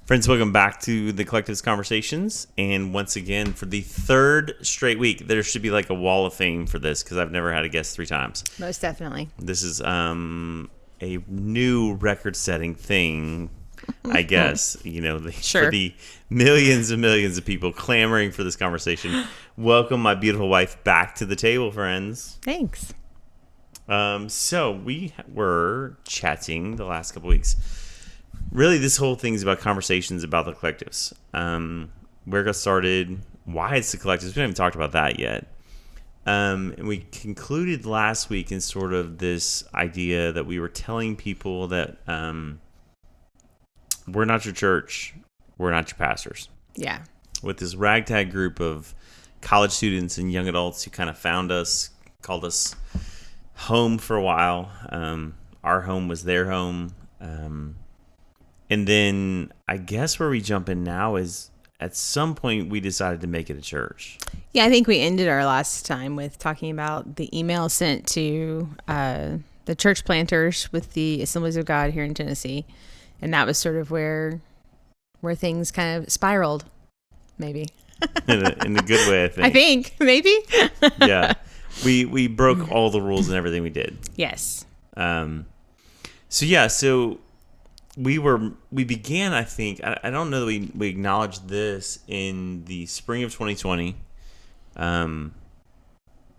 Friends, welcome back to the Collectives Conversations. And once again, for the third straight week, there should be like a wall of fame for this because I've never had a guest 3 times. Most definitely. This is a new record-setting thing, I guess. Sure. For the millions and millions of people clamoring for this conversation. Welcome my beautiful wife back to the table, friends. Thanks. So we were chatting the last couple weeks. Really, this whole thing is about conversations about the collectives. Where it got started, why it's the collectives. We haven't even talked about that yet. And we concluded last week in sort of this idea that we were telling people that we're not your church, we're not your pastors. Yeah. With this ragtag group of college students and young adults who kind of found us, called us home for a while. Our home was their home. And then I guess where we jump in now is at some point we decided to make it a church. Yeah, I think we ended our last time with talking about the email sent to the church planters with the Assemblies of God here in Tennessee. And that was sort of where things kind of spiraled, maybe. in a good way, I think. I think, maybe. Yeah. We broke all the rules and everything we did. Yes. So we began, I think, I don't know that we acknowledged this in the spring of 2020,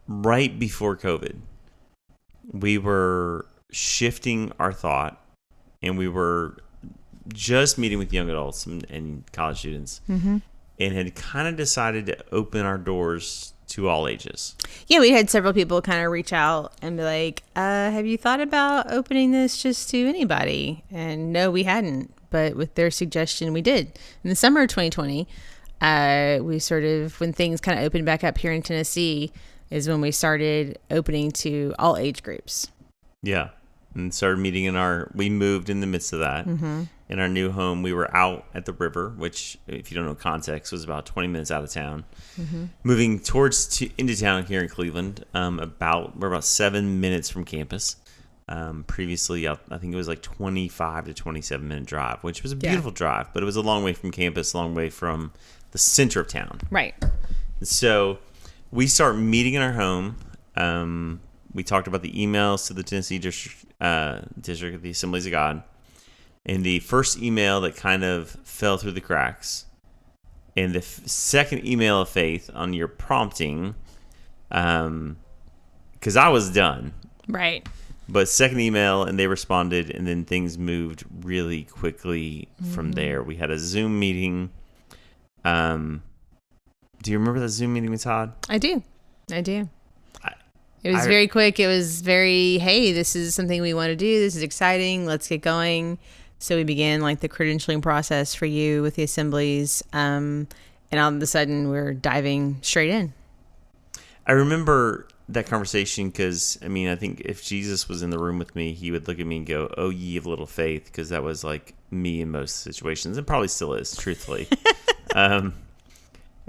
right before COVID. We were shifting our thought, and we were just meeting with young adults and college students, and had kind of decided to open our doors to all ages. Yeah, we had several people kind of reach out and be like, have you thought about opening this just to anybody? And no, we hadn't. But with their suggestion, we did. In the summer of 2020, we sort of, when things kind of opened back up here in Tennessee, is when we started opening to all age groups. Yeah. And started meeting we moved in the midst of that. In our new home, we were out at the river, which, if you don't know context, was about 20 minutes out of town. Moving into town here in Cleveland, we're about 7 minutes from campus. Previously, I think it was like 25 to 27 minute drive, which was a beautiful drive, but it was a long way from campus, a long way from the center of town. Right. So we start meeting in our home. We talked about the emails to the Tennessee district of the Assemblies of God. And the first email that kind of fell through the cracks, and the second email of faith on your prompting, because I was done. Right. But second email, and they responded, and then things moved really quickly from there. We had a Zoom meeting. Do you remember that Zoom meeting with Todd? I do. It was very quick. It was very, hey, this is something we want to do. This is exciting. Let's get going. So we began like the credentialing process for you with the assemblies. And all of a sudden we're diving straight in. I remember that conversation because, I think if Jesus was in the room with me, he would look at me and go, "Oh, ye of little faith," because that was like me in most situations, and probably still is, truthfully.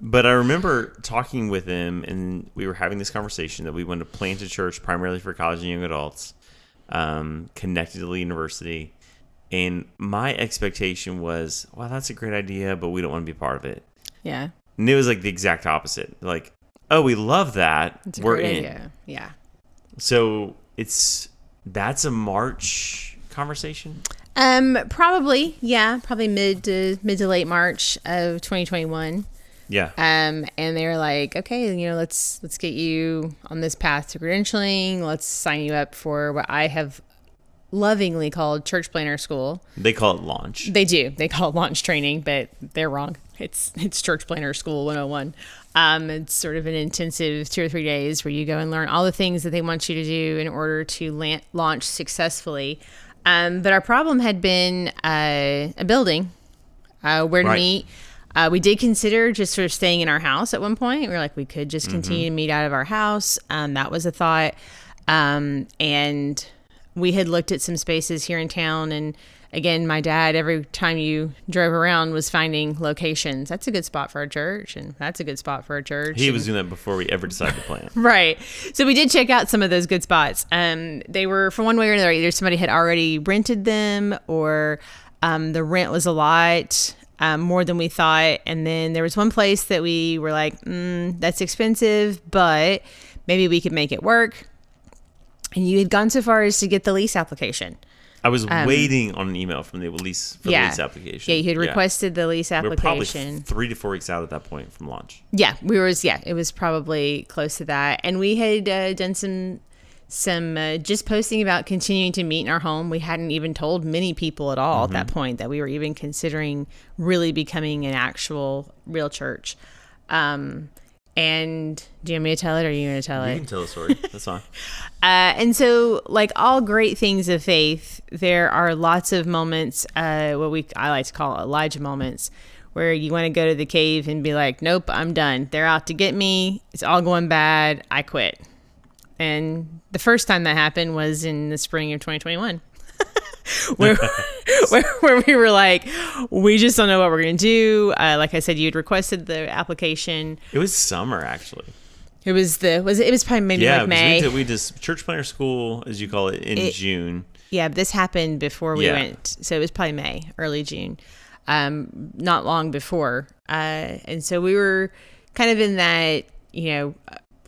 But I remember talking with him, and we were having this conversation that we wanted to plant a church primarily for college and young adults, connected to Lee University. And my expectation was, wow, that's a great idea, but we don't want to be part of it. Yeah. And it was like the exact opposite. Like, oh, we love that. We're in. Idea. Yeah. So that's a March conversation? Probably, yeah. Probably mid to late March of 2021. Yeah. And they're like, okay, let's get you on this path to credentialing. Let's sign you up for what I have lovingly called church planner school. They call it launch. They do. They call it launch training, but they're wrong. It's church planner school 101. It's sort of an intensive 2 or 3 days where you go and learn all the things that they want you to do in order to launch successfully. But our problem had been a building where to meet. We did consider just sort of staying in our house at one point. We were like, we could just continue to meet out of our house. That was a thought. And we had looked at some spaces here in town, and again, my dad, every time you drove around, was finding locations. That's a good spot for a church, and that's a good spot for a church. He was doing that before we ever decided to plan. Right. So we did check out some of those good spots. They were, from one way or another, either somebody had already rented them, or the rent was a lot. more than we thought. And then there was one place that we were like, that's expensive, but maybe we could make it work. And you had gone so far as to get the lease application. I was waiting on an email from the lease lease application. Yeah, you had requested the lease application. We were probably 3 to 4 weeks out at that point from launch. Yeah, it was probably close to that. And we had done some just posting about continuing to meet in our home. We hadn't even told many people at all at that point that we were even considering really becoming an actual real church. And do you want me to tell it, or are you going to tell it? You can tell the story. That's fine. And so, like all great things of faith, there are lots of moments, I like to call Elijah moments, where you want to go to the cave and be like, nope, I'm done. They're out to get me. It's all going bad. I quit. And the first time that happened was in the spring of 2021. where we were like, we just don't know what we're going to do. Like I said, you had requested the application. It was summer, actually. It was probably maybe like May. We did church planner school, as you call it, in June. Yeah, but this happened before we went. So it was probably May, early June, not long before. And so we were kind of in that,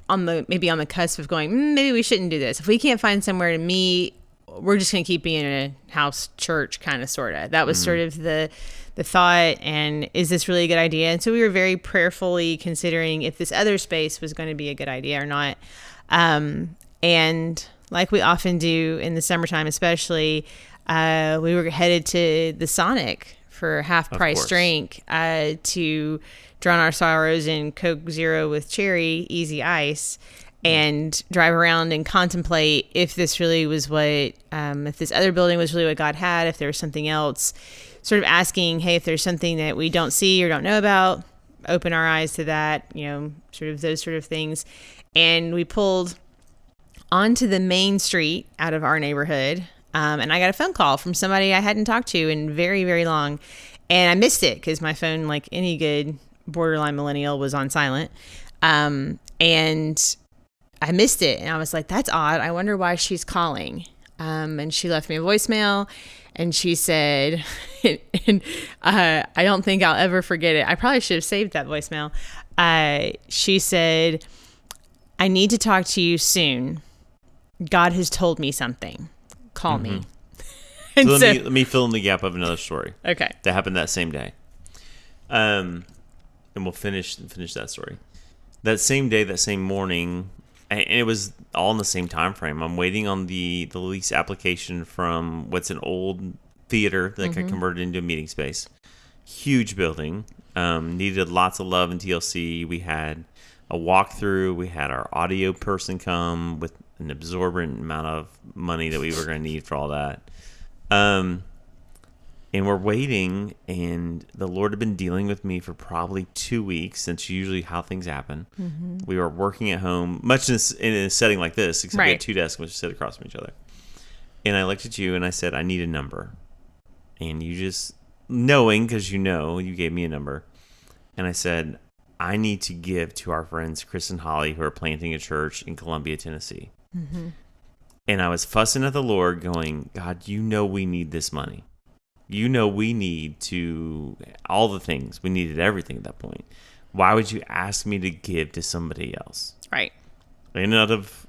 on the cusp of going, maybe we shouldn't do this. If we can't find somewhere to meet, we're just going to keep being in a house church kind of sort of. That was sort of the thought, and is this really a good idea? And so we were very prayerfully considering if this other space was going to be a good idea or not. And like we often do in the summertime especially, we were headed to the Sonic for half price drink to drown our sorrows in Coke Zero with cherry, easy ice, and drive around and contemplate if this really was if this other building was really what God had, if there was something else, sort of asking, hey, if there's something that we don't see or don't know about, open our eyes to that, sort of those sort of things. And we pulled onto the main street out of our neighborhood, and I got a phone call from somebody I hadn't talked to in very, very long. And I missed it because my phone, like any good borderline millennial, was on silent. And I missed it. And I was like, that's odd. I wonder why she's calling. And she left me a voicemail, and she said, I don't think I'll ever forget it. I probably should have saved that voicemail. She said, I need to talk to you soon. God has told me something. Call me. And so let me fill in the gap of another story. Okay. That happened that same day. And we'll finish that story. That same day, that same morning, and it was all in the same time frame. I'm waiting on the lease application from what's an old theater that got converted into a meeting space. Huge building. Needed lots of love and TLC. We had a walkthrough. We had our audio person come with an absorbent amount of money that we were going to need for all that. And we're waiting, and the Lord had been dealing with me for probably 2 weeks. That's usually how things happen. We were working at home, much in a setting like this, except we had 2 desks which sit across from each other. And I looked at you and I said, I need a number. And you just, knowing, because you gave me a number. And I said, I need to give to our friends Chris and Holly, who are planting a church in Columbia, Tennessee. And I was fussing at the Lord going, God, we need this money. We need to, all the things. We needed everything at that point. Why would you ask me to give to somebody else? Right. And out of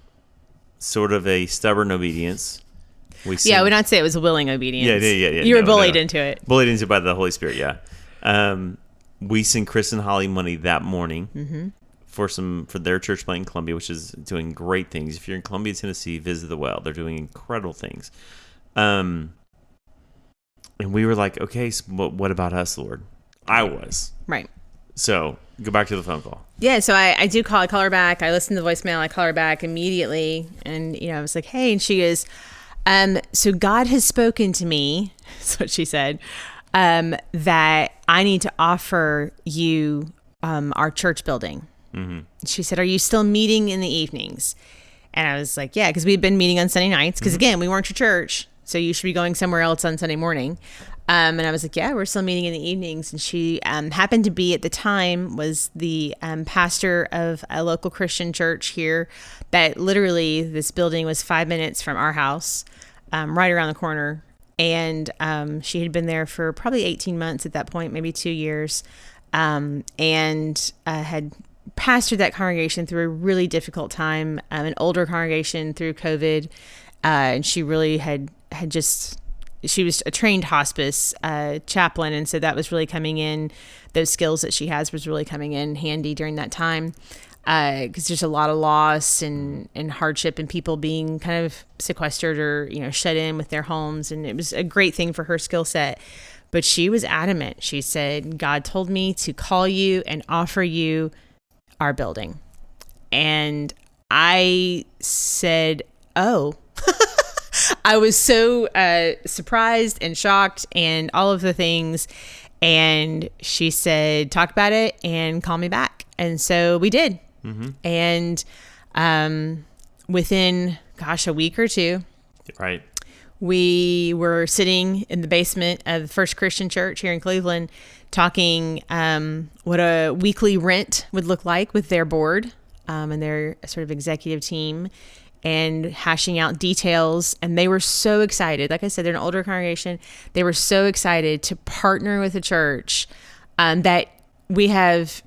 sort of a stubborn obedience, we would not say it was a willing obedience. Yeah. You were bullied into it. Bullied into it by the Holy Spirit, yeah. We sent Chris and Holly money that morning for their church plant in Columbia, which is doing great things. If you're in Columbia, Tennessee, visit the well. They're doing incredible things. And we were like, okay, so what about us, Lord? I was. Right. So go back to the phone call. Yeah, so I do call. I call her back. I listen to the voicemail. I call her back immediately. And, I was like, hey. And she goes, so God has spoken to me, that's what she said, that I need to offer you our church building. She said, are you still meeting in the evenings? And I was like, yeah, because we'd been meeting on Sunday nights. Because, again, we weren't your church. So you should be going somewhere else on Sunday morning. And I was like, yeah, we're still meeting in the evenings. And she happened to be, at the time, was the pastor of a local Christian church here that literally, this building was 5 minutes from our house, right around the corner. and she had been there for probably 18 months at that point, maybe 2 years, and had pastored that congregation through a really difficult time, an older congregation through COVID, and she really had just, she was a trained hospice chaplain, and so that was really coming in, those skills that she has was really coming in handy during that time, because there's a lot of loss and hardship and people being kind of sequestered or, you know, shut in with their homes, and it was a great thing for her skill set. But she was adamant. She said, God told me to call you and offer you our building. And I said, oh. I was so surprised and shocked and all of the things. And she said, talk about it and call me back. And so we did. Mm-hmm. And within, a week or two, right, we were sitting in the basement of the First Christian Church here in Cleveland talking what a weekly rent would look like with their board and their sort of executive team, and hashing out details. And they were so excited. Like I said, they're an older congregation. They were so excited to partner with a church that we have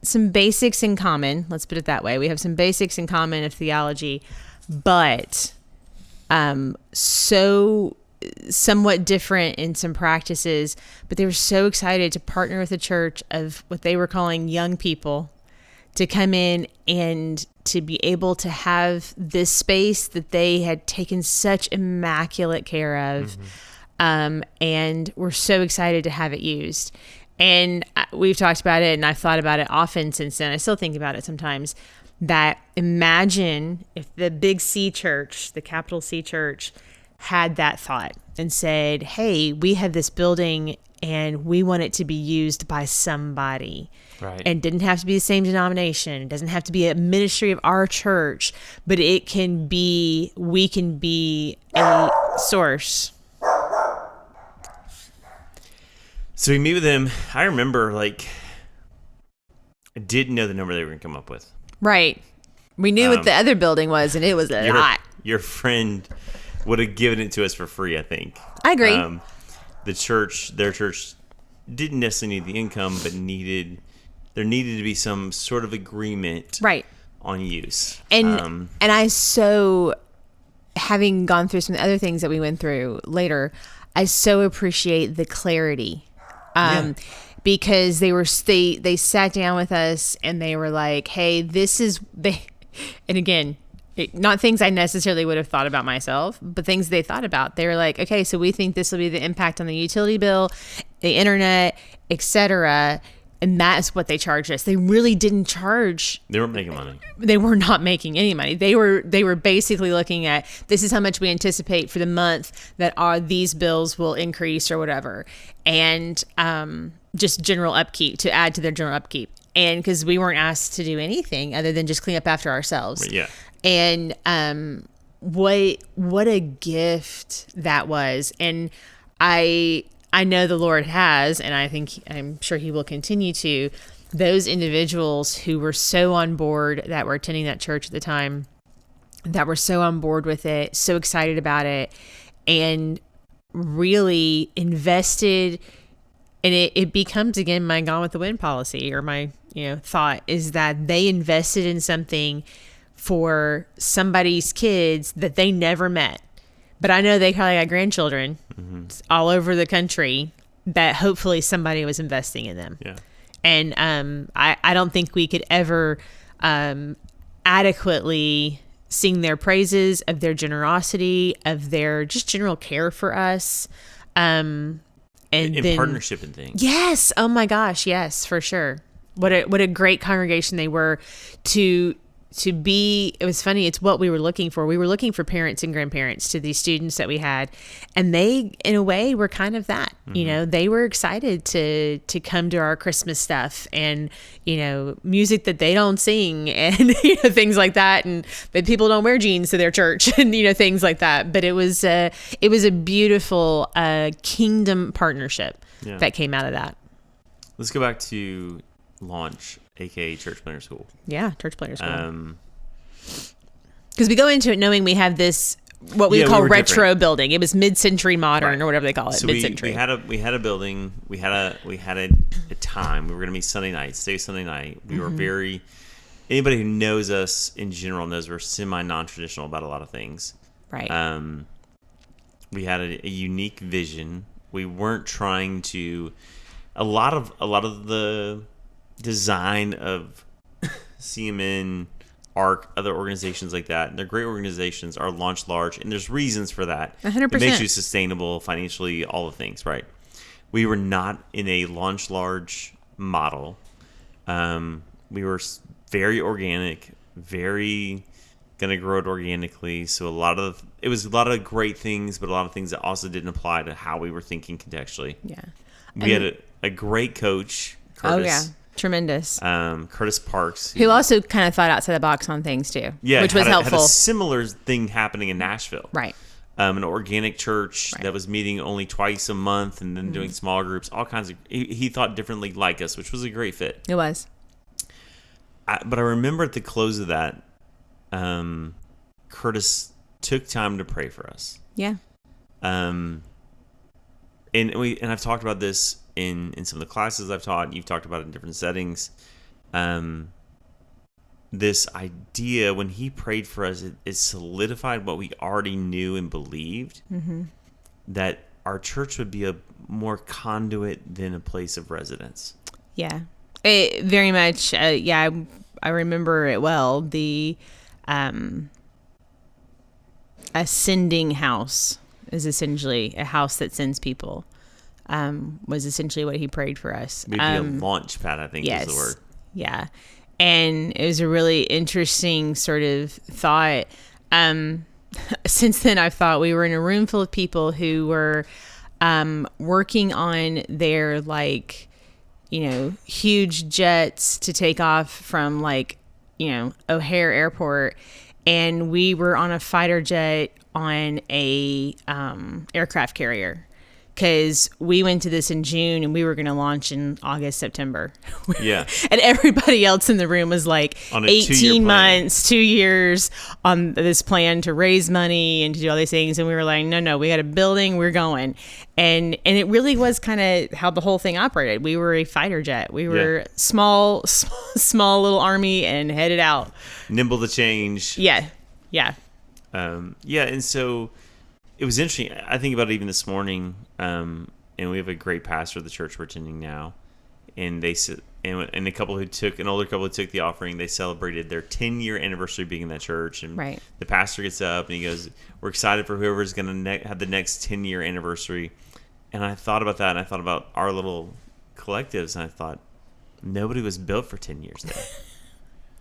some basics in common. Let's put it that way. We have some basics in common of theology, but so somewhat different in some practices. But they were so excited to partner with a church of what they were calling young people to come in and to be able to have this space that they had taken such immaculate care of. Mm-hmm. And we're so excited to have it used. And we've talked about it, and I've thought about it often since then. I still think about it sometimes, that imagine if the big C church, the capital C church, had that thought and said, hey, we have this building and we want it to be used by somebody. Right. And didn't have to be the same denomination. It doesn't have to be a ministry of our church, but it can be, we can be a source. So we meet with them. I remember, I didn't know the number they were going to come up with. Right. We knew what the other building was, and it was a lot. Your friend would have given it to us for free, I think. I agree. Their church didn't necessarily need the income, but there needed to be some sort of agreement, right, on use. And I having gone through some of the other things that we went through later, I so appreciate the clarity. Because they sat down with us and they were like, hey, and again, not things I necessarily would have thought about myself, but things they thought about. They were like, okay, so we think this will be the impact on the utility bill, the internet, etc. And that's what they charged us. They really didn't charge. They weren't making money. They were not making any money. They were basically looking at, this is how much we anticipate for the month that these bills will increase or whatever. And just general upkeep, to add to their general upkeep. And because we weren't asked to do anything other than just clean up after ourselves. Yeah. And what a gift that was. And I know the Lord has, and I'm sure he will continue to, those individuals who were so on board, that were attending that church at the time, that were so on board with it, so excited about it, and really invested. And it becomes, again, my Gone with the Wind policy, or my thought is that they invested in something for somebody's kids that they never met. But I know they probably got grandchildren all over the country that hopefully somebody was investing in them. Yeah. And I don't think we could ever adequately sing their praises of their generosity, of their just general care for us. And then, partnership and things. Yes. Oh my gosh. Yes, for sure. What a great congregation they were to be. It was funny. It's what we were looking for. We were looking for parents and grandparents to these students that we had. And they, in a way, were kind of that. Mm-hmm. They were excited to come to our Christmas stuff and, music that they don't sing and, things like that. And that people don't wear jeans to their church and, things like that. But it was a beautiful kingdom partnership that came out of that. Let's go back to Launch, aka Church Planter School. Yeah, Church Planter School. Because we go into it knowing we have this what we Yeah, we call were retro different. building. It was mid-century modern Right. or whatever they call it. So mid-century. we had a building. We had a time. We were going to meet Sunday night. Stay Sunday night. We were very. Anybody who knows us in general knows we're semi non-traditional about a lot of things. Right. We had a unique vision. We weren't trying to. A lot of the design of CMN, ARC, other organizations like that, they're great organizations, are launched large, and there's reasons for that. 100%. It makes you sustainable financially, all the things, right? We were not in a launch large model. We were very organic, very going to grow it organically. So it was a lot of great things, but a lot of things that also didn't apply to how we were thinking contextually. Yeah. We had a great coach, Curtis. Oh, yeah. Tremendous. Curtis Parks, Who also kind of thought outside the box on things too, which was had helpful. a similar thing happening in Nashville. Right. An organic church Right. that was meeting only twice a month and then doing smaller groups, all kinds of. He thought differently like us, which was a great fit. It was. But I remember at the close of that, Curtis took time to pray for us. Yeah. And I've talked about this in some of the classes I've taught. You've talked about it in different settings. This idea, when he prayed for us, it solidified what we already knew and believed, that our church would be a more conduit than a place of residence. Yeah. It very much. Yeah. I remember it well. The ascending house is essentially a house that sends people. Was essentially what he prayed for us. Maybe a launch pad, I think is the word. Yeah. And it was a really interesting sort of thought. Since then, I've thought we were in a room full of people who were working on their, like, huge jets to take off from, like, O'Hare Airport. And we were on a fighter jet on a aircraft carrier. Because we went to this in June and we were going to launch in August, September. Yeah. And everybody else in the room was like On a 18 2-year plan. months, 2 years on this plan to raise money and to do all these things. And we were like, no, we got a building, we're going. And it really was kind of how the whole thing operated. We were a fighter jet. We were small little army and headed out. Nimble to change. Yeah. And so it was interesting. I think about it even this morning, and we have a great pastor of the church we're attending now, and and a couple who took an older couple who took the offering. They celebrated their 10-year anniversary being in that church, and Right. the pastor gets up and he goes, "We're excited for whoever's going to have the next 10-year anniversary." And I thought about that, and I thought about our little collectives, and I thought nobody was built for 10 years there.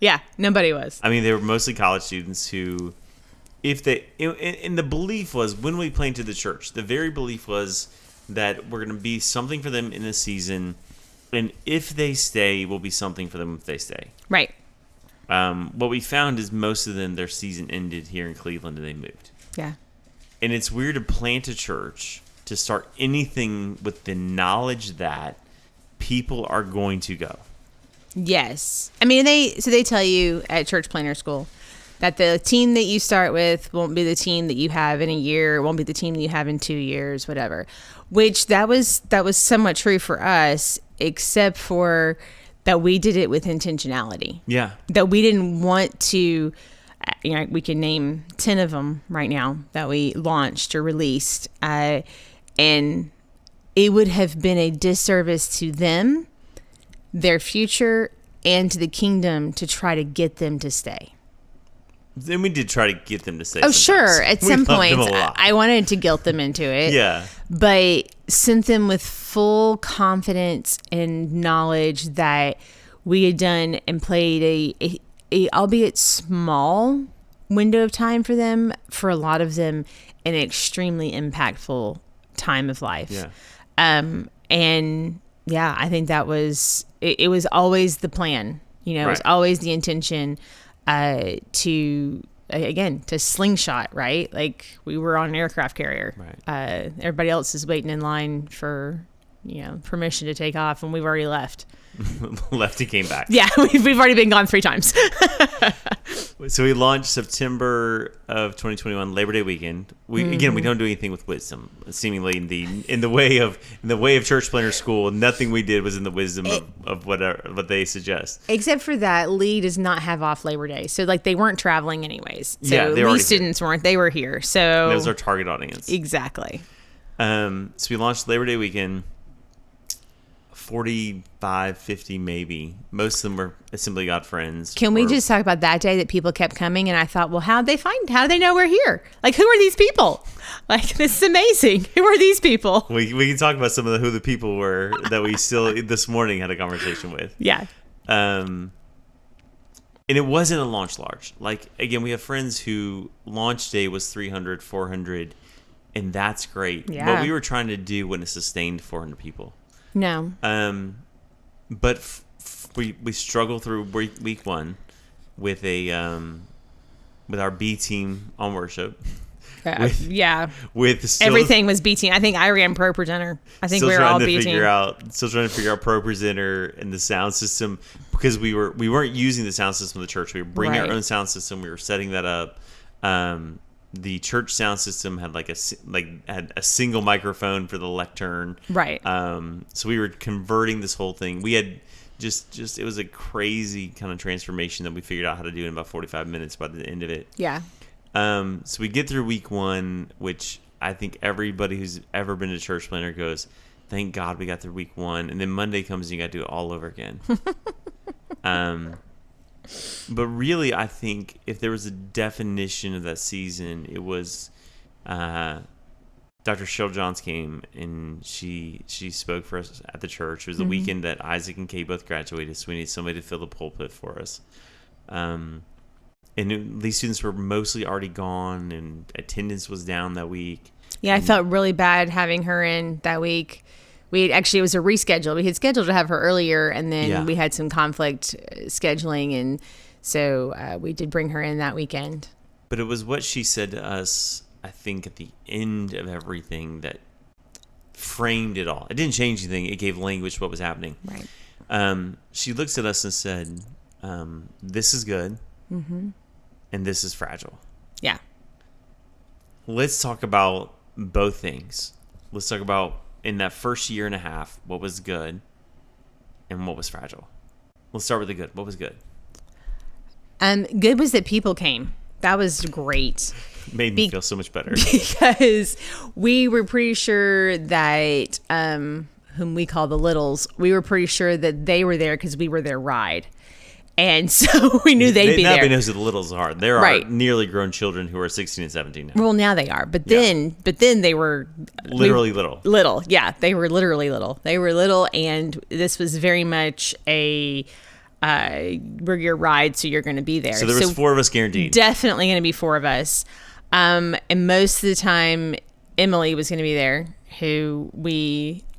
Yeah. Nobody was. I mean, they were mostly college students who, and the belief was when we planted the church, the very belief was that we're going to be something for them in a season, and if they stay, we'll be something for them if they stay. Right. What we found is most of them, their season ended here in Cleveland and they moved. Yeah. And it's weird to plant a church, to start anything with the knowledge that people are going to go. Yes. I mean, they tell you at church planner school that the team that you start with won't be the team that you have in a year, won't be the team that you have in 2 years, whatever. Which that was somewhat true for us, except for that we did it with intentionality. Yeah. That we didn't want to, we can name 10 of them right now that we launched or released. And it would have been a disservice to them, their future, and to the kingdom to try to get them to stay. Then we did try to get them to stay. Oh, sometimes. sure. At We some loved them point, a lot. I wanted to guilt them into it. Yeah. But sent them with full confidence and knowledge that we had done and played a albeit small window of time for them, for a lot of them, an extremely impactful time of life. Yeah. And yeah, I think that was, it was always the plan, it was Right. always the intention to slingshot, right? Like we were on an aircraft carrier. Right. Everybody else is waiting in line for, permission to take off, and we've already left. Left and came back. Yeah, we've already been gone 3 times. So we launched September of 2021, Labor Day weekend. We don't do anything with wisdom. Seemingly in the way of Church Planter School, nothing we did was in the wisdom of what they suggest. Except for that, Lee does not have off Labor Day, so like they weren't traveling anyways. So Yeah, they were Lee already students weren't; they were here. So That was our target audience. exactly. So we launched Labor Day weekend. 45, 50 maybe. Most of them were Assembly of God friends. Can we just talk about that day that people kept coming? And I thought, well, how do they know we're here? Like, who are these people? Like, this is amazing. Who are these people? We can talk about some of who the people were that we still this morning had a conversation with. Yeah. And it wasn't a launch large. Like, again, we have friends who launch day was 300, 400, and that's great. Yeah. What we were trying to do when it sustained 400 people. No. But we struggled through week one with with our B team on worship. Yeah. With still, Everything was B team. I think I ran pro presenter. I think we were all B team. Still trying to figure out pro presenter and the sound system, because we weren't using the sound system of the church. We were bringing our own sound system. We were setting that up. The church sound system had had a single microphone for the lectern. Right. So we were converting this whole thing. We had just it was a crazy kind of transformation that we figured out how to do in about 45 minutes by the end of it. Yeah. So we get through week one, which I think everybody who's ever been to Church Planter goes, thank God we got through week one. And then Monday comes and you got to do it all over again. But really, I think if there was a definition of that season, it was Dr. Cheryl Johns came and she spoke for us at the church. It was the weekend that Isaac and Kate both graduated, so we needed somebody to fill the pulpit for us. And these students were mostly already gone, and attendance was down that week. Yeah, I felt really bad having her in that week. It was a reschedule. We had scheduled to have her earlier, and then we had some conflict scheduling, and so we did bring her in that weekend. But it was what she said to us, I think, at the end of everything that framed it all. It didn't change anything. It gave language to what was happening. Right. She looks at us and said, this is good, and this is fragile. Yeah. Let's talk about both things. Let's talk about, in that first year and a half, what was good and what was fragile. Let's start with the good. What was good? Good was that people came. That was great. Made me feel so much better. Because we were pretty sure that, whom we call the littles, we were pretty sure that they were there because we were their ride. And so we knew they'd be there. Nobody knows who the littles are. There are nearly grown children who are 16 and 17 now. Well, now they are. But then they were... Literally little. Little. Yeah, they were literally little. They were little, and this was very much a... we're your ride, so you're going to be there. So there was 4 of us guaranteed. Definitely going to be 4 of us. And most of the time, Emily was going to be there, who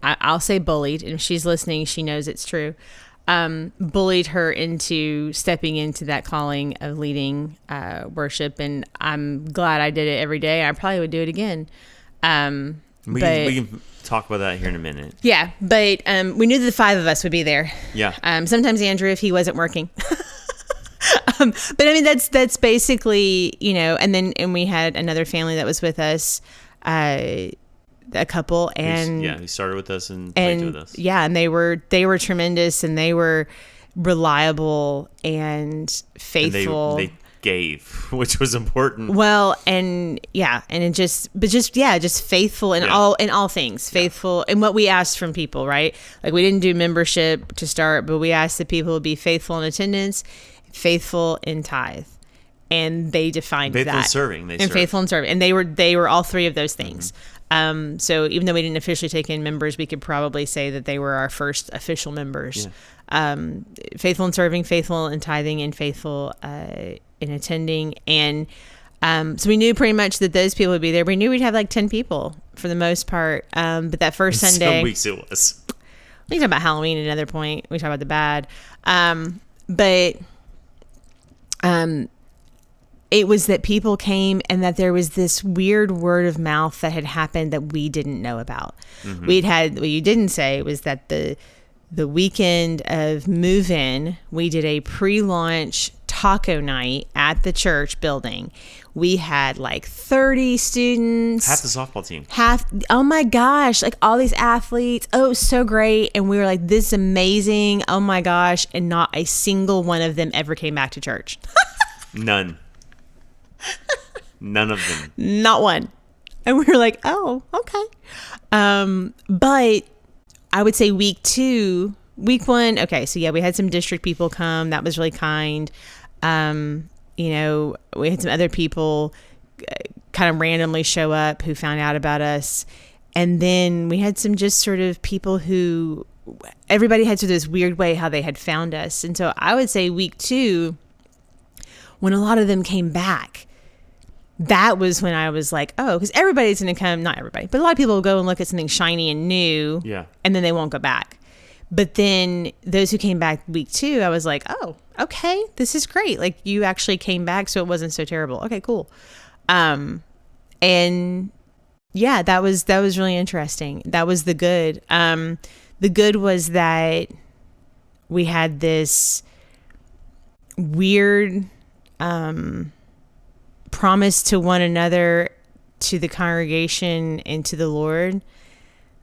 I'll say bullied. And if she's listening, she knows it's true. Bullied her into stepping into that calling of leading worship. And I'm glad I did it every day. I probably would do it again. We can talk about that here in a minute. Yeah, but we knew that the 5 of us would be there. Yeah. Sometimes Andrew, if he wasn't working. But I mean, that's basically, and we had another family that was with us, a couple, and he started with us and played with us. Yeah, and they were tremendous, and they were reliable and faithful. And they gave, which was important. Well, and just faithful in all things, faithful in what we asked from people, right? Like, we didn't do membership to start, but we asked that people would be faithful in attendance, faithful in tithe, and they defined faithful that. In serving, faithful in serving, and they were all 3 of those things. So even though we didn't officially take in members, we could probably say that they were our first official members. Yeah. Faithful in serving, faithful in tithing, and faithful in attending. And so we knew pretty much that those people would be there. We knew we'd have like 10 people for the most part. But that first Sunday, some weeks it was. We talk about Halloween at another point. We talk about the bad. But it was that people came, and that there was this weird word of mouth that had happened that we didn't know about. Mm-hmm. What you didn't say was that the weekend of move-in, we did a pre-launch taco night at the church building. We had like 30 students. Half the softball team. Oh my gosh, like all these athletes. Oh, it was so great. And we were like, this is amazing. Oh my gosh. And not a single one of them ever came back to church. None of them. Not one. And we were like, oh, okay. But I would say week 1, okay, so yeah, we had some district people come. That was really kind. We had some other people kind of randomly show up who found out about us. And then we had some just sort of people who, everybody had sort of this weird way how they had found us. And so I would say week 2, when a lot of them came back, that was when I was like, oh, because everybody's going to come, not everybody, but a lot of people will go and look at something shiny and new. Yeah. And then they won't go back. But then those who came back week 2, I was like, oh, okay, this is great. Like you actually came back, so it wasn't so terrible. Okay, cool. And yeah, that was really interesting. That was the good. The good was that we had this weird promise to one another, to the congregation, and to the Lord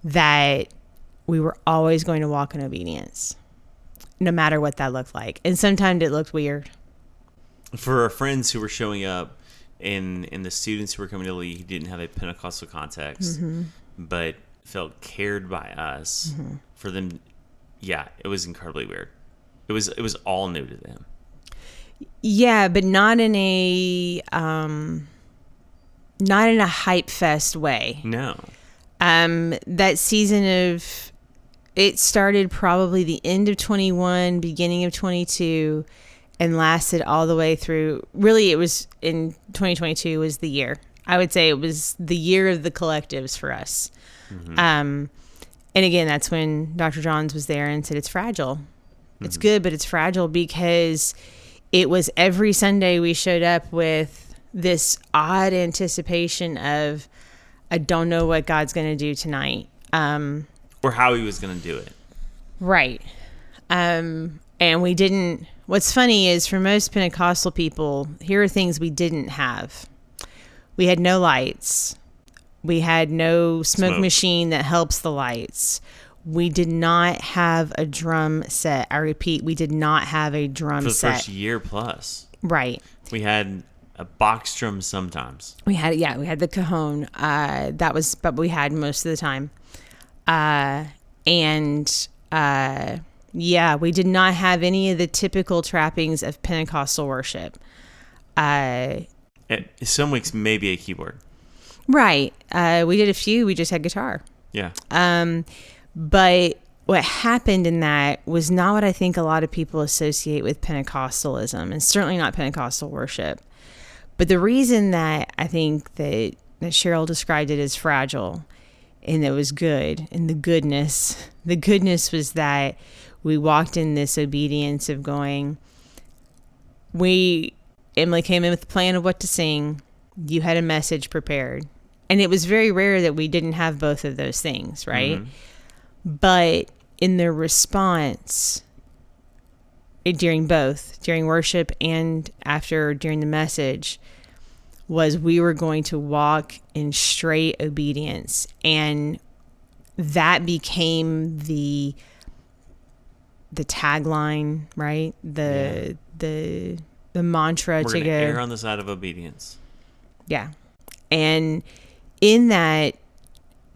that we were always going to walk in obedience, no matter what that looked like. And sometimes it looked weird. For our friends who were showing up and the students who were coming to Lee who didn't have a Pentecostal context, but felt cared by us, for them, yeah, it was incredibly weird. It was all new to them. Yeah, but not in a hype fest way. No. That season it started probably the end of 21, beginning of 22, and lasted all the way through. Really, it was in 2022 was the year. I would say it was the year of the collectives for us. And again, that's when Dr. Johns was there and said, it's fragile. It's good, but it's fragile, because it was every Sunday we showed up with this odd anticipation of, I don't know what God's going to do tonight. Or how he was going to do it. Right. And we didn't. What's funny is for most Pentecostal people, here are things we didn't have. We had no lights. We had no smoke machine that helps the lights. We did not have a drum set. I repeat, we did not have a drum set. For the first year plus. Right. We had a box drum sometimes. We had the cajon. But we had most of the time. We did not have any of the typical trappings of Pentecostal worship. Some weeks, maybe a keyboard. Right. We did a few. We just had guitar. Yeah. But what happened in that was not what I think a lot of people associate with Pentecostalism, and certainly not Pentecostal worship. But the reason that I think that Cheryl described it as fragile, and it was good, and the goodness was that we walked in this obedience of going, Emily came in with a plan of what to sing. You had a message prepared. And it was very rare that we didn't have both of those things, right? But in the response, during worship and during the message, was we were going to walk in straight obedience. And that became the tagline, right? The mantra to go. Err on the side of obedience. Yeah. And in that,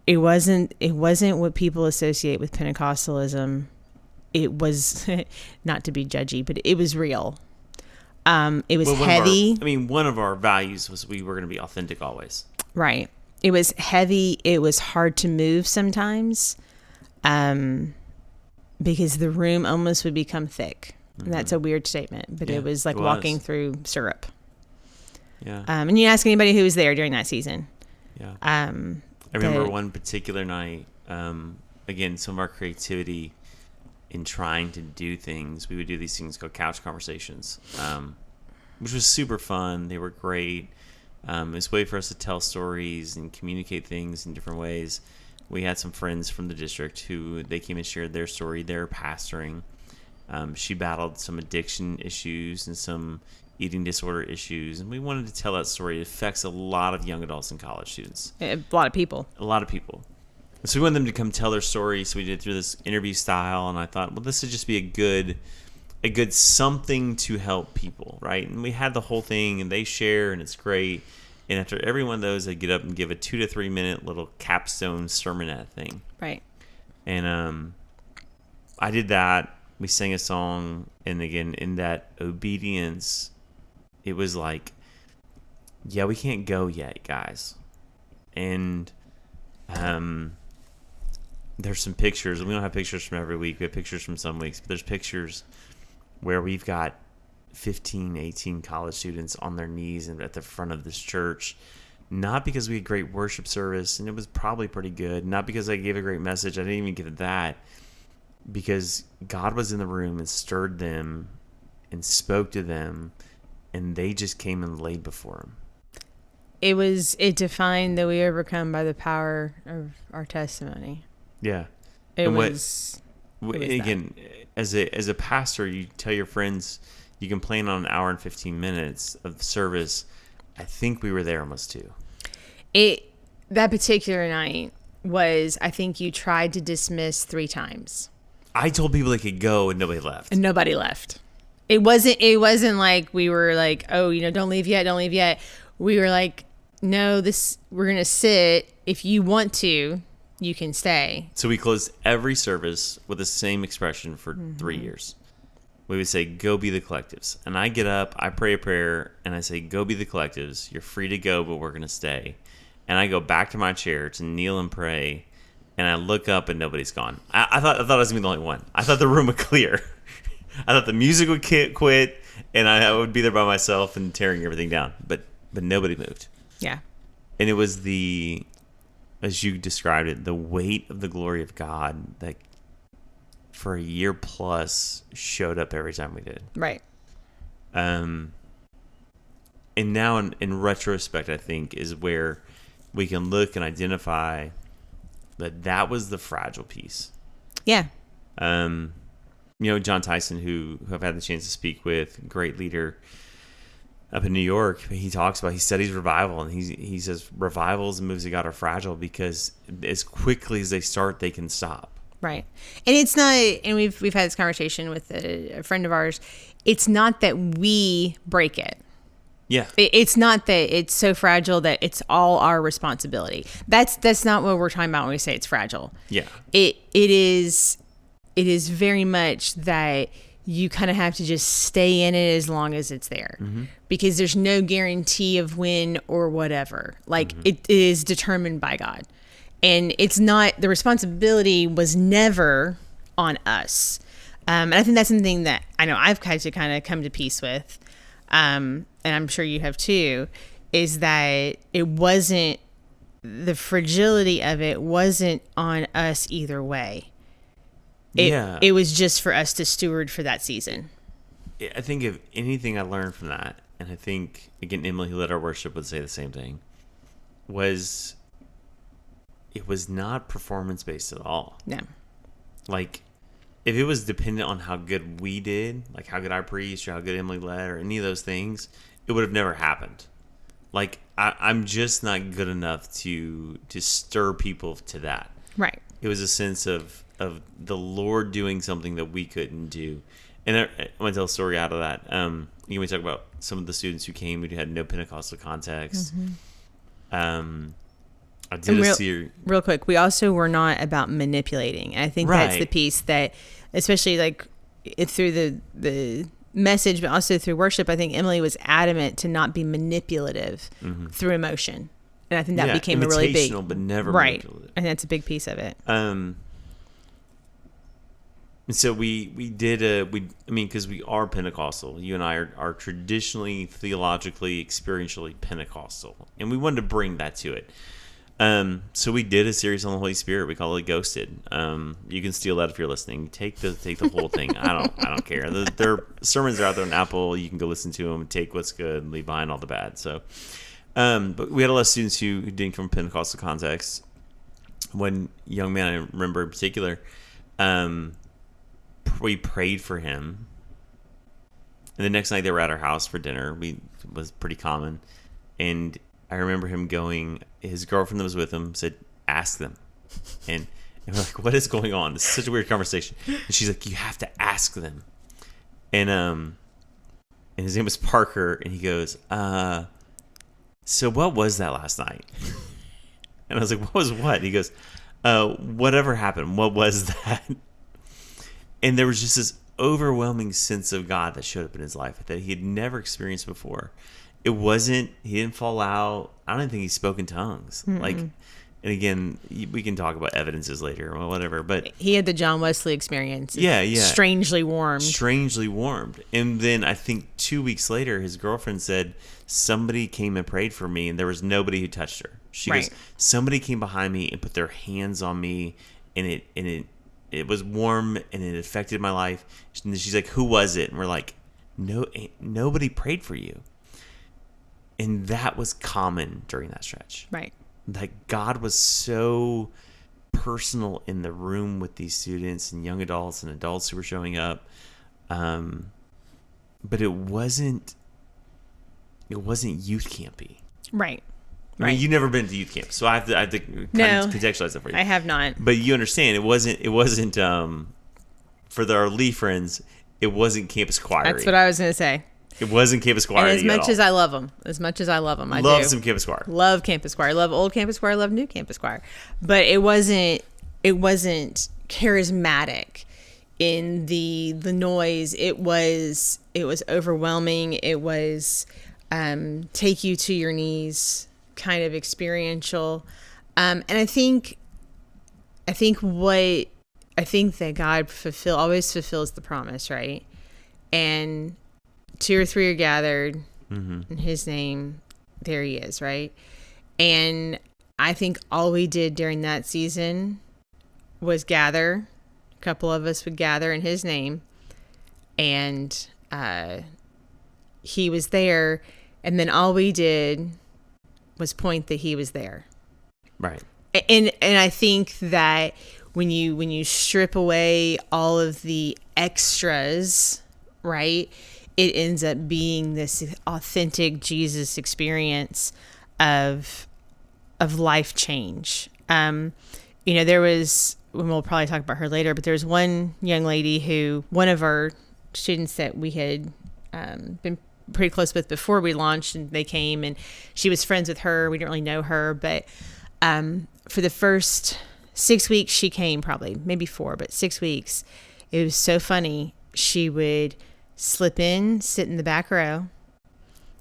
it wasn't what people associate with Pentecostalism. It was, not to be judgy, but it was real. It was heavy. One of our values was we were going to be authentic always. Right. It was heavy. It was hard to move sometimes, because the room almost would become thick. And that's a weird statement, but it was like walking through syrup. Yeah. And you ask anybody who was there during that season. Yeah. I remember one particular night, again, some of our creativity in trying to do things. We would do these things called couch conversations, which was super fun. They were great. It was a way for us to tell stories and communicate things in different ways. We had some friends from the district who they came and shared their story. They're pastoring. She battled some addiction issues and some eating disorder issues, and we wanted to tell that story. It affects a lot of young adults and college students. A lot of people. A lot of people. So we wanted them to come tell their story, so we did it through this interview style, and I thought, well, this would just be a good something to help people, right? And we had the whole thing, and they share, and it's great. And after every one of those, they get up and give a 2 to 3 minute little capstone sermonette thing. Right. And I did that. We sang a song, and again, in that obedience, it was like, yeah, we can't go yet, guys. And there's some pictures. We don't have pictures from every week. We have pictures from some weeks. But there's pictures where we've got 15, 18 college students on their knees and at the front of this church. Not because we had great worship service, and it was probably pretty good. Not because I gave a great message. I didn't even get that. Because God was in the room and stirred them and spoke to them, and they just came and laid before him. It defined that we overcome by the power of our testimony. Yeah. It and was again, as a pastor, you tell your friends you can plan on an hour and 15 minutes of service. I think we were there almost 2. That particular night was, I think you tried to dismiss 3 times. I told people they could go, and nobody left. And nobody left. It wasn't like we were like, oh, don't leave yet. We were like, no, we're going to sit. If you want to, you can stay. So we closed every service with the same expression for 3 years. We would say, go be the collectives. And I get up, I pray a prayer, and I say, go be the collectives. You're free to go, but we're going to stay. And I go back to my chair to kneel and pray, and I look up and nobody's gone. I thought I was going to be the only one. I thought the room would clear. I thought the music would quit, and I would be there by myself and tearing everything down. But nobody moved. Yeah. And it was as you described it, the weight of the glory of God that for a year plus showed up every time we did. Right. And now in retrospect, I think is where we can look and identify that was the fragile piece. Yeah. John Tyson, who I've had the chance to speak with, great leader up in New York, he studies revival, and he says revivals and moves of God are fragile because as quickly as they start, they can stop. Right. And it's not, and we've had this conversation with a friend of ours. It's not that we break it. Yeah. It's not that it's so fragile that it's all our responsibility. That's not what we're talking about when we say it's fragile. Yeah. It is very much that you kind of have to just stay in it as long as it's there, because there's no guarantee of when or whatever. Like it is determined by God, and it's not, the responsibility was never on us. And I think that's something that I know I've had to kind of come to peace with. And I'm sure you have too, is that it wasn't, the fragility of it wasn't on us either way. It was just for us to steward for that season. I think if anything I learned from that, and I think, again, Emily, who led our worship, would say the same thing, was it was not performance-based at all. No. Like, if it was dependent on how good we did, like how good I preached or how good Emily led or any of those things, it would have never happened. Like, I'm just not good enough to stir people to that. Right. It was a sense of the Lord doing something that we couldn't do. And I want to tell a story out of that. We talk about some of the students who came who had no Pentecostal context. I did a series. Real quick, we also were not about manipulating. And I think that's the piece that, especially like through the message, but also through worship, I think Emily was adamant to not be manipulative through emotion. And I think that became a really big, but never right. manipulative. And that's a big piece of it. And so we did because we are Pentecostal. You and I are traditionally, theologically, experientially Pentecostal, and we wanted to bring that to it. So we did a series on the Holy Spirit. We call it Ghosted. You can steal that if you're listening. Take the whole thing. I don't care. Their sermons are out there on Apple. You can go listen to them. Take what's good and leave behind all the bad. So, but we had a lot of students who didn't come from Pentecostal context. One young man I remember in particular, we prayed for him. And the next night they were at our house for dinner. It was pretty common. And I remember him going, his girlfriend that was with him said, ask them. And we're like, what is going on? This is such a weird conversation. And she's like, you have to ask them. And his name was Parker. And he goes, so what was that last night? And I was like, what was what? And he goes, whatever happened. What was that? And there was just this overwhelming sense of God that showed up in his life that he had never experienced before. He didn't fall out. I don't think he spoke in tongues. Mm-mm. Like, and again, we can talk about evidences later or whatever, but he had the John Wesley experience. Yeah. Strangely warmed. And then I think 2 weeks later, his girlfriend said, somebody came and prayed for me and there was nobody who touched her. She goes, somebody came behind me and put their hands on me and it was warm and it affected my life. And she's like, who was it? And we're like, nobody prayed for you. And that was common during that stretch. Right. Like God was so personal in the room with these students and young adults and adults who were showing up. But it wasn't youth campy. Right. I mean, you've never been to youth camp, so I have to kind of contextualize that for you. I have not. But you understand, it wasn't for our Lee friends, it wasn't campus choir. That's what I was going to say. It wasn't campus choir. And as much as I love them, I love some campus choir. Love campus choir. Love old campus choir. Love new campus choir. But it wasn't charismatic in the noise. It was overwhelming. It was take you to your knees kind of experiential. And I think that God always fulfills the promise, right? And 2 or 3 are gathered in his name, there he is, right? And I think all we did during that season was gather. A couple of us would gather in his name, and he was there. And then all we did was point that he was there. Right. And I think that when you strip away all of the extras, right, it ends up being this authentic Jesus experience of life change. There was, we'll probably talk about her later, but there was one young lady one of our students that we had been pretty close with before we launched, and they came and she was friends with her. We didn't really know her, but for the first 6 weeks she came, probably maybe 4, but 6 weeks, it was so funny. She would slip in, sit in the back row,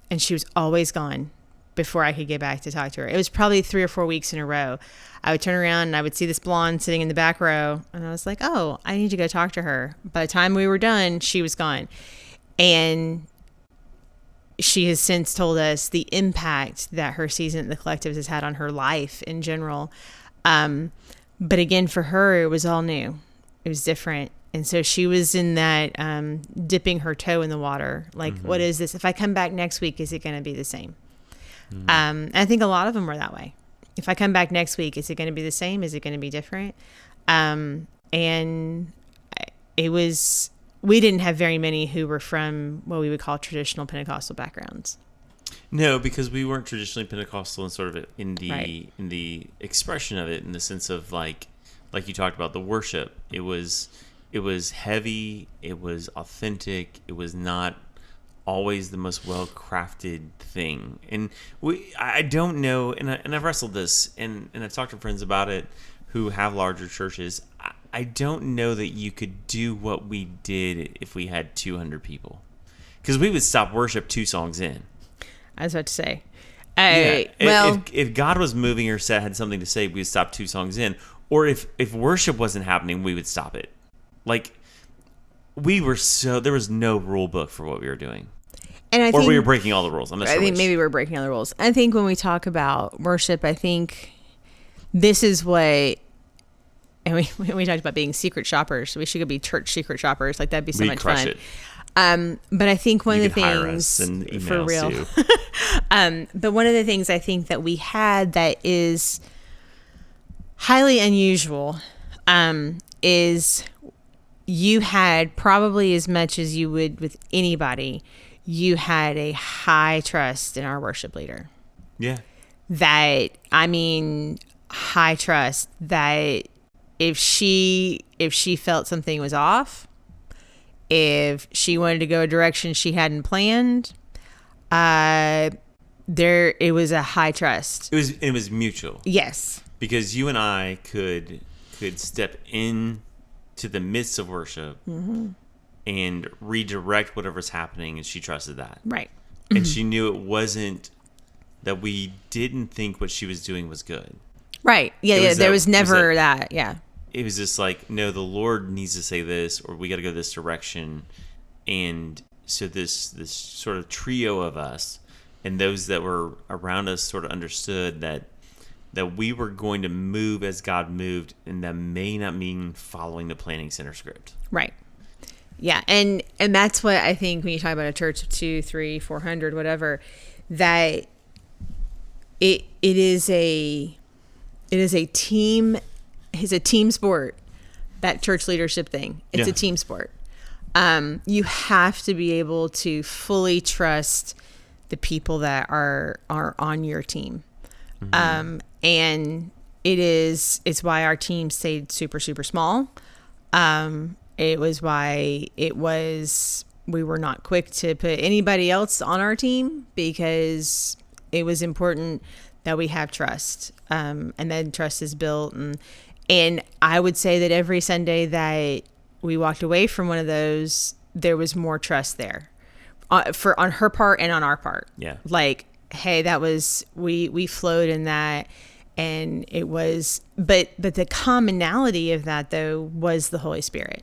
and she was always gone before I could get back to talk to her. It was probably 3 or 4 weeks in a row. I would turn around and I would see this blonde sitting in the back row, and I was like, oh, I need to go talk to her. By the time we were done, she was gone. And she has since told us the impact that her season at the Collectives has had on her life in general. But again, for her, it was all new. It was different. And so she was in that dipping her toe in the water. Like, what is this? If I come back next week, is it going to be the same? And I think a lot of them were that way. If I come back next week, is it going to be the same? Is it going to be different? And it was... We didn't have very many who were from what we would call traditional Pentecostal backgrounds. No, because we weren't traditionally Pentecostal and sort of in the expression of it, in the sense of like you talked about the worship. It was heavy. It was authentic. It was not always the most well-crafted thing. And I don't know, and I've wrestled this, and I've talked to friends about it who have larger churches. I don't know that you could do what we did if we had 200 people, because we would stop worship 2 songs in. I was about to say, if God was moving or had something to say, we would stop 2 songs in. Or if worship wasn't happening, we would stop it. Like, there was no rule book for what we were doing. And we were breaking all the rules. I think maybe we're breaking all the rules. I think when we talk about worship, I think this is what. And we talked about being secret shoppers. We should go be church secret shoppers. Like, that'd be so much fun. It. But I think one of the things, for real. But one of the things I think that we had that is highly unusual is you had probably as much as you would with anybody, you had a high trust in our worship leader. Yeah. That, I mean, high trust that if she felt something was off, if she wanted to go a direction she hadn't planned, it was a high trust. It was mutual. Yes. Because you and I could step in to the midst of worship and redirect whatever's happening, and she trusted that. Right. And she knew it wasn't that we didn't think what she was doing was good. Right. Yeah. There was never that. Yeah. It was just like, no, the Lord needs to say this, or we got to go this direction. And so this sort of trio of us and those that were around us sort of understood that we were going to move as God moved, and that may not mean following the Planning Center script. Right. Yeah. And that's what I think when you talk about a church of 200, 300, 400, whatever, that it is a team. It's a team sport, that church leadership thing. It's a team sport. You have to be able to fully trust the people that are on your team. And it's why our team stayed super, super small. It was why we were not quick to put anybody else on our team, because it was important that we have trust. And then trust is built. And I would say that every Sunday that we walked away from one of those, there was more trust there on her part and on our part. Yeah. Like, hey, that was, we flowed in that, and it was, but the commonality of that though was the Holy Spirit.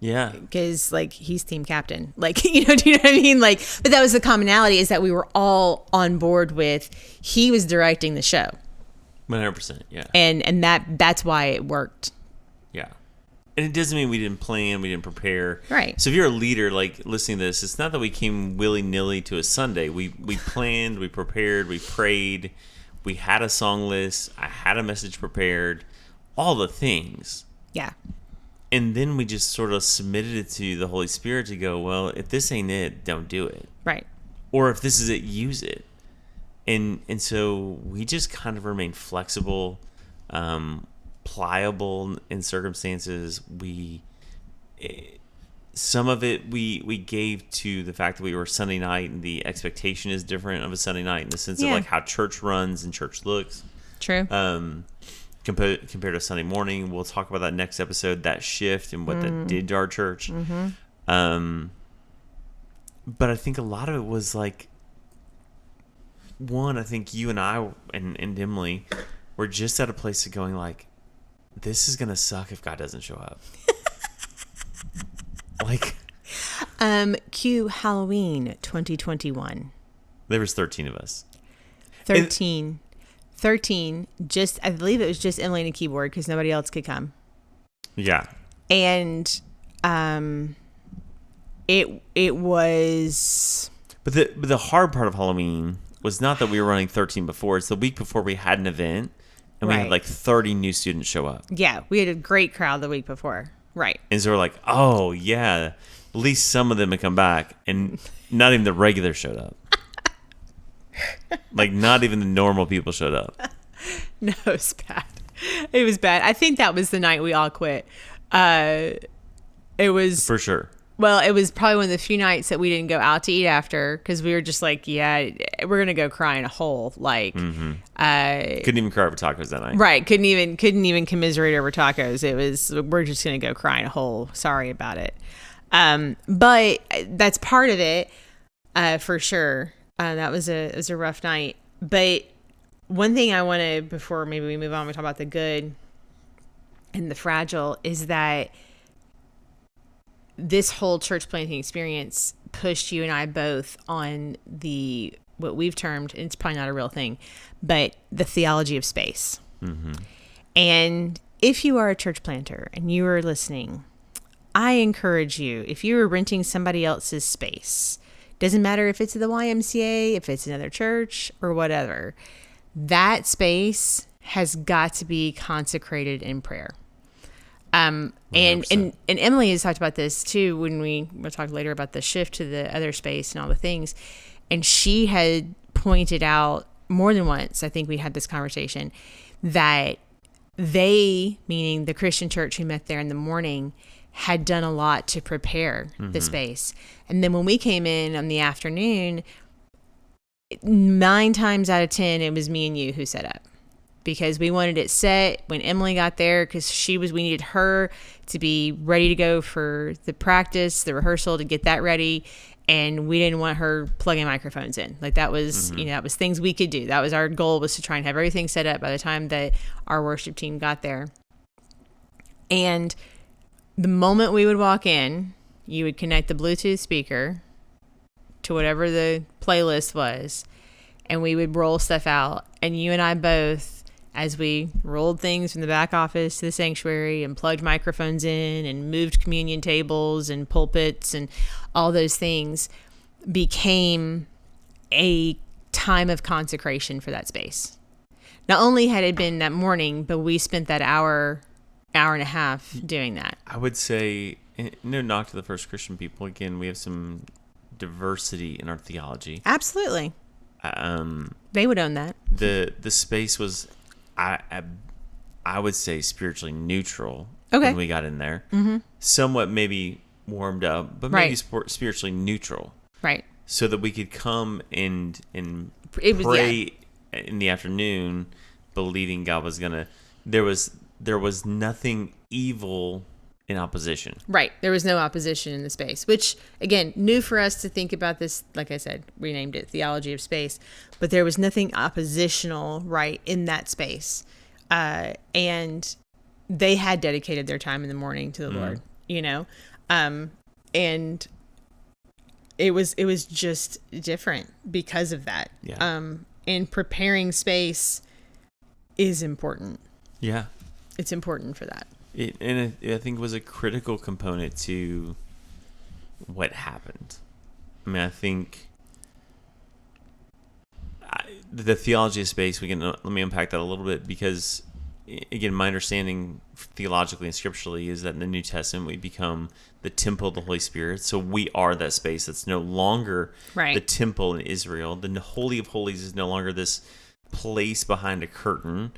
Yeah. Because like, he's team captain, like, do you know what I mean? Like, but that was the commonality, is that we were all on board with, he was directing the show. 100%. Yeah. And that's why it worked. Yeah. And it doesn't mean we didn't plan, we didn't prepare. Right. So if you're a leader, like, listening to this, it's not that we came willy-nilly to a Sunday. We planned, we prepared, we prayed, we had a song list, I had a message prepared, all the things. Yeah. And then we just sort of submitted it to the Holy Spirit to go, well, if this ain't it, don't do it. Right. Or if this is it, use it. And so we just kind of remained flexible, pliable in circumstances. Some of it we gave to the fact that we were Sunday night, and the expectation is different of a Sunday night in the sense of like how church runs and church looks. True. Compared to Sunday morning. We'll talk about that next episode, that shift and what that did to our church. But I think a lot of it was like, one, I think you and I and Emily were just at a place of going like, this is gonna suck if God doesn't show up. Like, Q Halloween 2021. There was 13 of us. 13. Just, I believe it was just Emily and a keyboard, because nobody else could come. Yeah. And it was. But the hard part of Halloween was not that we were running 13 before. It's the week before we had an event, and we had like 30 new students show up. Yeah, we had a great crowd the week before. Right. And so we're like, oh, yeah, at least some of them had come back, and not even the regular showed up. Like, not even the normal people showed up. No, it was bad. It was bad. I think that was the night we all quit. It was... For sure. Well, it was probably one of the few nights that we didn't go out to eat after, because we were just like, yeah, we're going to go cry in a hole. Like, couldn't even cry over tacos that night. Right. Couldn't even commiserate over tacos. It was, we're just going to go cry in a hole. Sorry about it. But that's part of it, for sure. It was a rough night. But one thing I want to, before maybe we move on, we talk about the good and the fragile, is that this whole church planting experience pushed you and I both on what we've termed, and it's probably not a real thing, but the theology of space. Mm-hmm. And if you are a church planter and you are listening, I encourage you, if you are renting somebody else's space, doesn't matter if it's the YMCA, if it's another church or whatever, that space has got to be consecrated in prayer. And 100%. Emily has talked about this too when we'll talk later about the shift to the other space and all the things. And she had pointed out more than once, I think we had this conversation, that they, meaning the Christian church who met there in the morning, had done a lot to prepare the space. And then when we came in on the afternoon, 9 times out of 10, it was me and you who set up, because we wanted it set when Emily got there, because we needed her to be ready to go for the practice, the rehearsal, to get that ready. And we didn't want her plugging microphones in. Like that was, that was things we could do. That was our goal, was to try and have everything set up by the time that our worship team got there. And the moment we would walk in, you would connect the Bluetooth speaker to whatever the playlist was, and we would roll stuff out. And you and I both, as we rolled things from the back office to the sanctuary and plugged microphones in and moved communion tables and pulpits and all those things, became a time of consecration for that space. Not only had it been that morning, but we spent that hour and a half doing that. I would say, no knock to the First Christian people. Again, we have some diversity in our theology. Absolutely. They would own that. The space was, I would say, spiritually neutral Okay. when we got in there. Mm-hmm. Somewhat maybe warmed up, but maybe spiritually neutral. Right. So that we could come and It was, pray in the afternoon, believing God was gonna. There was nothing evil in opposition. Right. There was no opposition in the space, which, again, new for us to think about this. Like I said, we named it Theology of Space, but there was nothing oppositional, right, in that space. And they had dedicated their time in the morning to the Lord, and it was just different because of that. Yeah. And preparing space is important. Yeah. It's important for that. I think it was a critical component to what happened. I mean, I think the theology of space, let me unpack that a little bit, because, again, my understanding theologically and scripturally is that in the New Testament we become the temple of the Holy Spirit. So we are that space that's no longer Right. the temple in Israel. The Holy of Holies is no longer this place behind a curtain.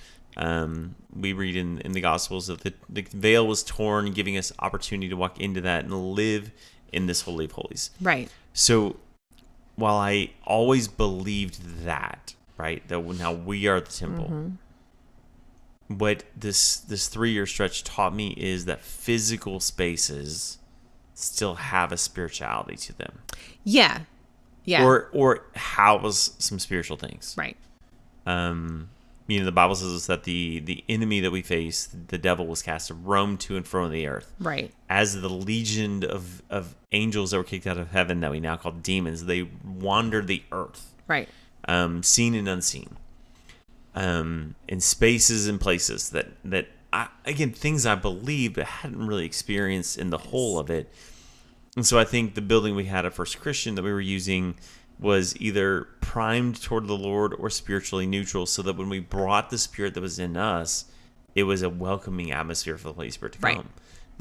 We read in the Gospels that the veil was torn, giving us opportunity to walk into that and live in this Holy of Holies. Right. So while I always believed that, right, that now we are the temple, what this 3-year stretch taught me is that physical spaces still have a spirituality to them. Yeah. Yeah. Or house some spiritual things. Right. The Bible says us that the enemy that we face, the devil, was cast to roam to and fro in the earth. Right. As the legion of angels that were kicked out of heaven that we now call demons, they wandered the earth. Right. Seen and unseen. In spaces and places that again, things I believed but hadn't really experienced in the whole of it. And so I think the building we had at First Christian that we were using was either primed toward the Lord or spiritually neutral, so that when we brought the Spirit that was in us, it was a welcoming atmosphere for the Holy Spirit to come. Right.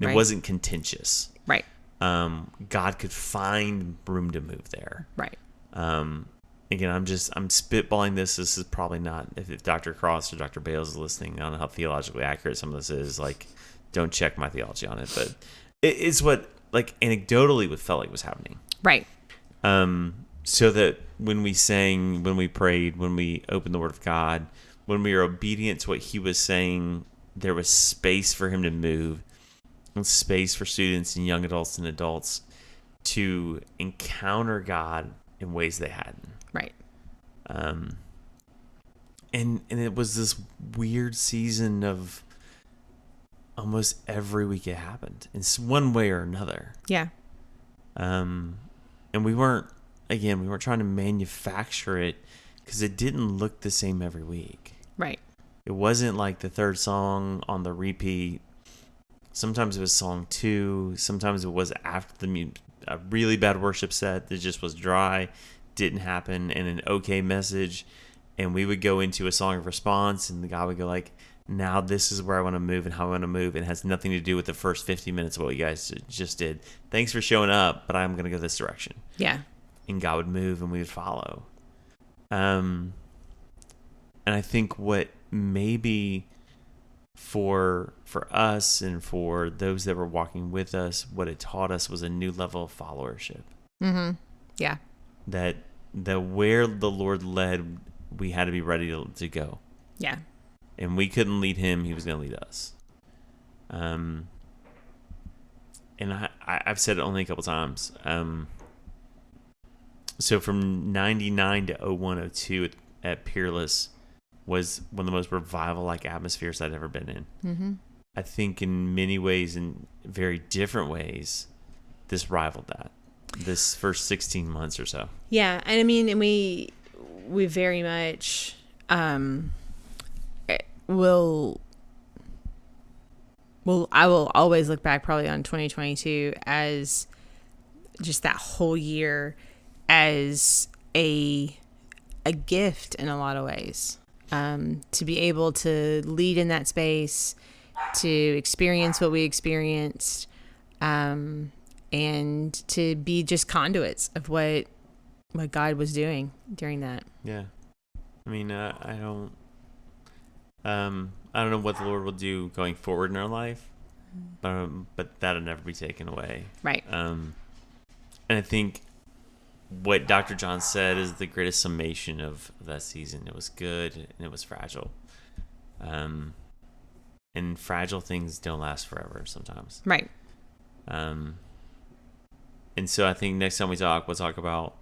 It Right. wasn't contentious. Right. God could find room to move there. Right. Again, I'm spitballing this. This is probably not, if Dr. Cross or Dr. Bales is listening, I don't know how theologically accurate some of this is. Like, don't check my theology on it, but it's what, like, anecdotally what felt like was happening. Right. So that when we sang, when we prayed, when we opened the Word of God, when we were obedient to what He was saying, there was space for Him to move, and space for students and young adults and adults to encounter God in ways they hadn't. Right. And it was this weird season of almost every week it happened in one way or another. Yeah. And we weren't trying to manufacture it, because it didn't look the same every week. Right. It wasn't like the third song on the repeat. Sometimes it was song 2. Sometimes it was after a really bad worship set that just was dry, didn't happen, and an okay message. And we would go into a song of response, and the guy would go like, now this is where I want to move and how I want to move. It has nothing to do with the first 50 minutes of what you guys just did. Thanks for showing up, but I'm going to go this direction. Yeah. And God would move and we would follow. And I think what maybe for us and for those that were walking with us, what it taught us was a new level of followership. Mm-hmm. Yeah. That where the Lord led, we had to be ready to go. Yeah. And we couldn't lead him; he was going to lead us. And I've said it only a couple times. So from 99 to 01, 02 at Peerless was one of the most revival-like atmospheres I'd ever been in. Mm-hmm. I think in many ways, in very different ways, this rivaled that. This first 16 months or so. Yeah, and I mean, and we very much will. Well, I will always look back probably on 2022 as just that whole year as a gift in a lot of ways. To be able to lead in that space, to experience what we experienced, and to be just conduits of what God was doing during that. Yeah, I mean, I don't know what the Lord will do going forward in our life, but that'll never be taken away. Right. And I think what Dr. John said is the greatest summation of that season. It was good and it was fragile. And fragile things don't last forever sometimes. Right. And so I think next time we'll talk about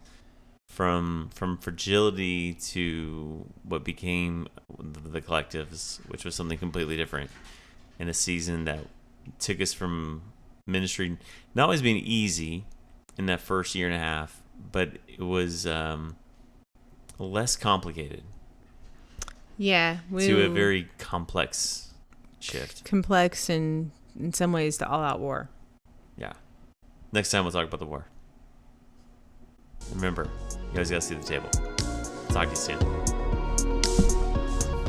from fragility to what became the collectives, which was something completely different in a season that took us from ministry not always being easy in that first year and a half, but it was less complicated. Yeah. To a very complex shift. Complex and in some ways the all-out war. Yeah. Next time we'll talk about the war. Remember, you always got to see the table. Talk to you soon.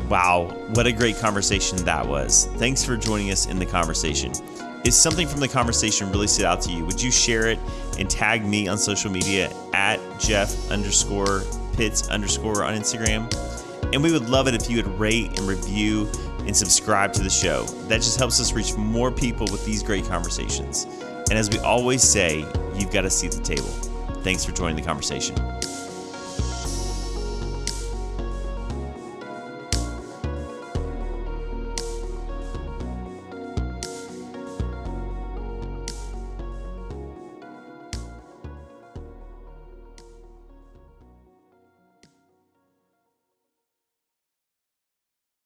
Wow, what a great conversation that was. Thanks for joining us in the conversation. If something from the conversation really stood out to you, would you share it and tag me on social media at Jeff_Pitts_ on Instagram? And we would love it if you would rate and review and subscribe to the show. That just helps us reach more people with these great conversations. And as we always say, you've got to see the table. Thanks for joining the conversation.